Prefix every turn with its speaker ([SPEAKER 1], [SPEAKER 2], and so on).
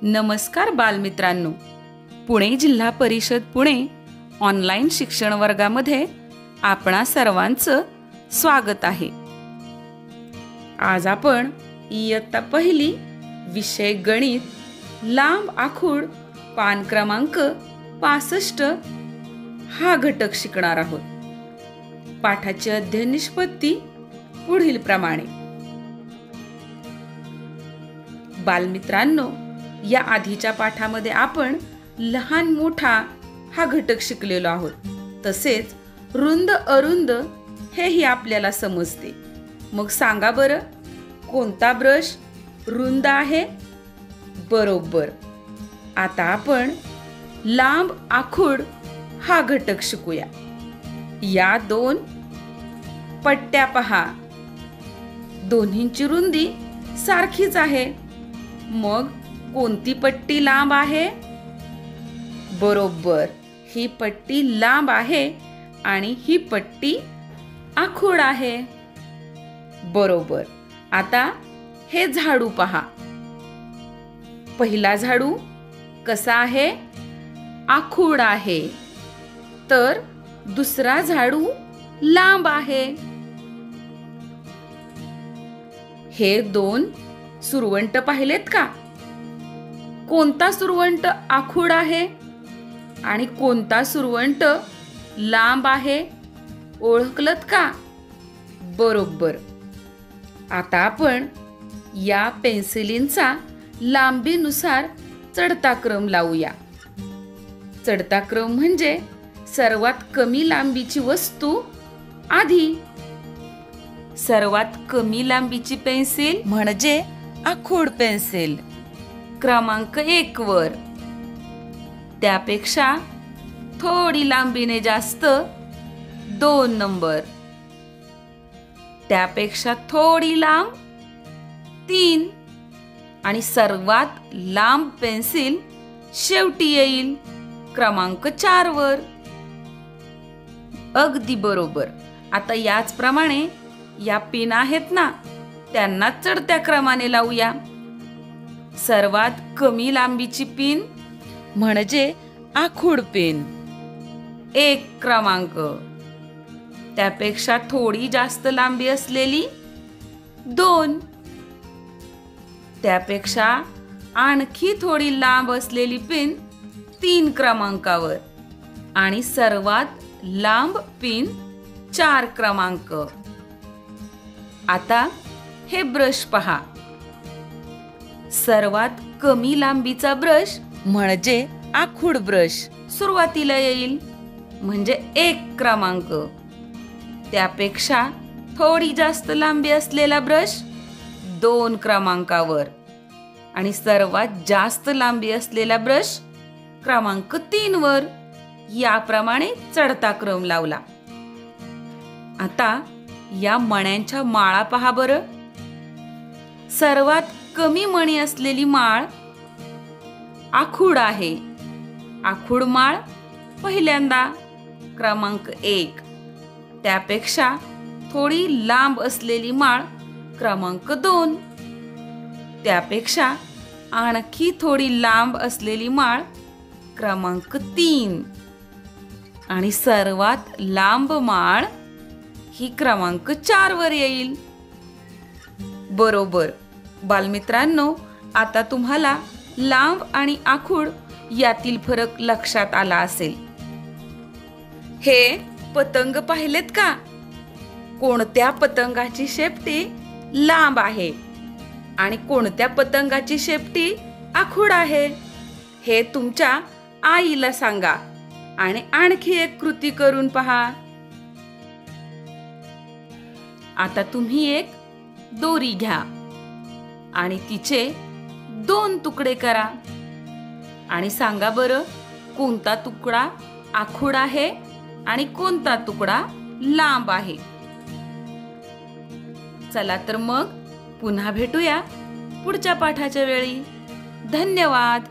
[SPEAKER 1] नमस्कार बालमित्रांनो, पुणे जिल्हा परिषद पुणे ऑनलाईन शिक्षण वर्गामध्ये आपणा सर्वांचं स्वागत आहे। आज आपण इयत्ता पहिली विषय गणित लांब आखूड पान क्रमांक 65 हा घटक शिकणार आहोत। पाठाची अध्ययन निष्पत्ती पुढील प्रमाणे। बालमित्रांनो, या आधीच्या पाठामध्ये आपण लहान मोठा हा घटक शिकलेलो आहोत। तसेच रुंद अरुंद हेही आपल्याला समजते। मग सांगा बरं, कोणता ब्रश रुंद आहे? बरोबर। आता आपण लांब आखूड हा घटक शिकूया। या दोन पट्ट्या पहा, दोन्हींची रुंदी सारखीच आहे। मग कोणती पट्टी लांब आहे? बरोबर, ही पट्टी लांब आहे आणि ही पट्टी आखूड आहे। बरोबर। आता हे झाडू पहा, पहिला झाडू कसा आहे? आखूड आहे, तर दुसरा झाडू लांब आहे। हे दोन सुरवंट पाहिलेत का? कोणता सुरवंट आखूड आहे आणि कोणता सुरवंट लांब आहे? ओळखलत का? बरोबर। आता आपण या पेन्सिलींचा लांबीनुसार चढता क्रम लावूया। चढता क्रम म्हणजे सर्वात कमी लांबीची वस्तू आधी। सर्वात कमी लांबीची पेन्सिल म्हणजे आखूड पेन्सिल, क्रमांक 1 वर। त्यापेक्षा थोडी लांबीने जास्त 2 नंबर, त्यापेक्षा थोडी लांब 3 आणि सर्वात लांब पेन्सिल शेवटी येईल, क्रमांक 4 वर। अगदी बरोबर। आता याचप्रमाणे या पिन आहेत ना, त्यांना चढत्या क्रमाने लावूया। सर्वात कमी लांबीची पिन म्हणजे आखूड पिन 1 क्रमांक, त्यापेक्षा थोडी जास्त लांबी असलेली 2, त्यापेक्षा आणखी थोडी लांब असलेली पिन 3 क्रमांकावर आणि सर्वात लांब पिन 4 क्रमांक। आता हे ब्रश पहा, सर्वात कमी लांबीचा ब्रश म्हणजे आखूड ब्रश सुरुवातीला येईल, म्हणजे 1 क्रमांक। त्यापेक्षा थोडी जास्त लांबी असलेला ब्रश 2 क्रमांकावर आणि सर्वात जास्त लांबी असलेला ब्रश क्रमांक 3 वर। याप्रमाणे चढता क्रम लावला। आता या मण्यांच्या माळा पहा बरं। सर्वात कमी मणी असलेली माळ आखूड आहे। आखूड माळ पहिल्यांदा, क्रमांक 1, त्यापेक्षा थोडी लांब असलेली माळ क्रमांक 2, त्यापेक्षा आणखी थोडी लांब असलेली माळ क्रमांक 3 आणि सर्वात लांब माळ ही क्रमांक 4 वर येईल। बरोबर। बालमित्रांनो, आता तुम्हाला लांब आणि आखूड यातील फरक लक्षात आला असेल। हे पतंग पाहिलेत का? कोणत्या पतंगाची शेपटी लांब आहे आणि कोणत्या पतंगाची शेपटी आखूड आहे? हे तुमच्या आईला सांगा आणि आणखी एक कृती करून पहा। आता तुम्ही एक दोरी घ्या आणि तिचे 2 तुकडे करा आणि सांगा बरं, कोणता तुकडा आखूड आहे आणि कोणता तुकडा लांब आहे? चला तर मग पुन्हा भेटूया पुढच्या पाठाच्या वेळी। धन्यवाद।